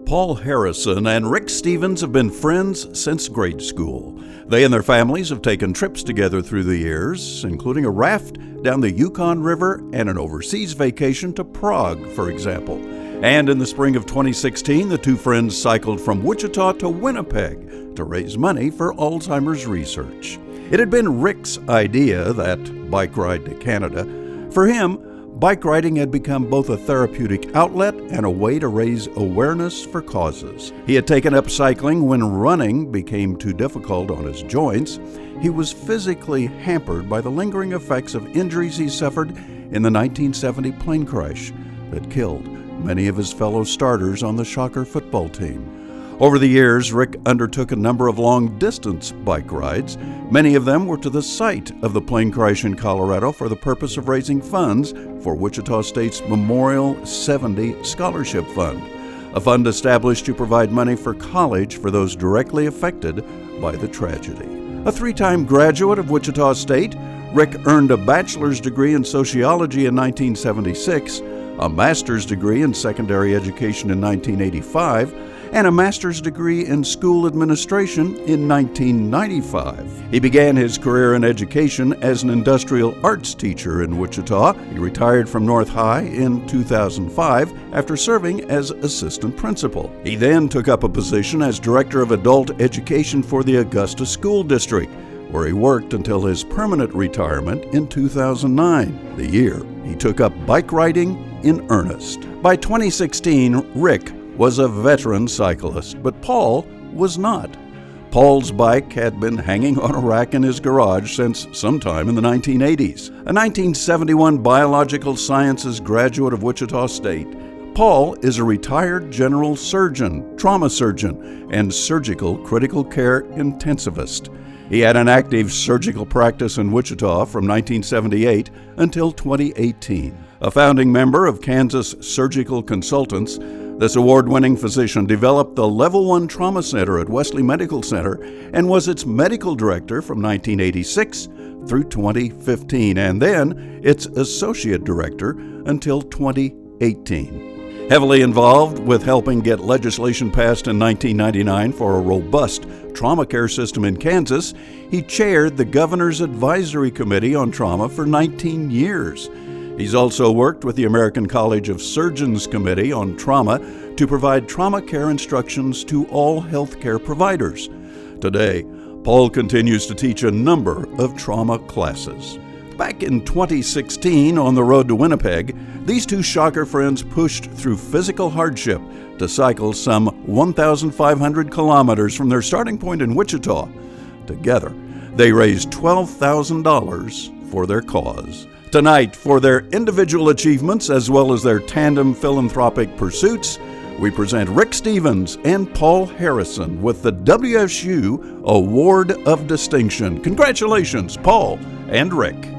Paul Harrison and Rick Stevens have been friends since grade school. They and their families have taken trips together through the years, including a raft down the Yukon River and an overseas vacation to Prague, for example. And in the spring of 2016, the two friends cycled from Wichita to Winnipeg to raise money for Alzheimer's research. It had been Rick's idea, that bike ride to Canada. For him, bike riding had become both a therapeutic outlet and a way to raise awareness for causes. He had taken up cycling when running became too difficult on his joints. He was physically hampered by the lingering effects of injuries he suffered in the 1970 plane crash that killed many of his fellow starters on the Shocker football team. Over the years, Rick undertook a number of long-distance bike rides. Many of them were to the site of the plane crash in Colorado for the purpose of raising funds for Wichita State's Memorial 70 Scholarship Fund, a fund established to provide money for college for those directly affected by the tragedy. A three-time graduate of Wichita State, Rick earned a bachelor's degree in sociology in 1976, a master's degree in secondary education in 1985, and a master's degree in school administration in 1995. He began his career in education as an industrial arts teacher in Wichita. He retired from North High in 2005 after serving as assistant principal. He then took up a position as director of adult education for the Augusta School District, where he worked until his permanent retirement in 2009, the year he took up bike riding in earnest. By 2016, Rick was a veteran cyclist, but Paul was not. Paul's bike had been hanging on a rack in his garage since sometime in the 1980s. A 1971 biological sciences graduate of Wichita State, Paul is a retired general surgeon, trauma surgeon, and surgical critical care intensivist. He had an active surgical practice in Wichita from 1978 until 2018. A founding member of Kansas Surgical Consultants, this award-winning physician developed the Level 1 Trauma Center at Wesley Medical Center and was its medical director from 1986 through 2015, and then its associate director until 2018. Heavily involved with helping get legislation passed in 1999 for a robust trauma care system in Kansas, he chaired the Governor's Advisory Committee on Trauma for 19 years. He's also worked with the American College of Surgeons Committee on Trauma to provide trauma care instructions to all healthcare providers. Today, Paul continues to teach a number of trauma classes. Back in 2016, on the road to Winnipeg, these two Shocker friends pushed through physical hardship to cycle some 1,500 kilometers from their starting point in Wichita. Together, they raised $12,000 for their cause. Tonight, for their individual achievements as well as their tandem philanthropic pursuits, we present Rick Stevens and Paul Harrison with the WSU Award of Distinction. Congratulations, Paul and Rick.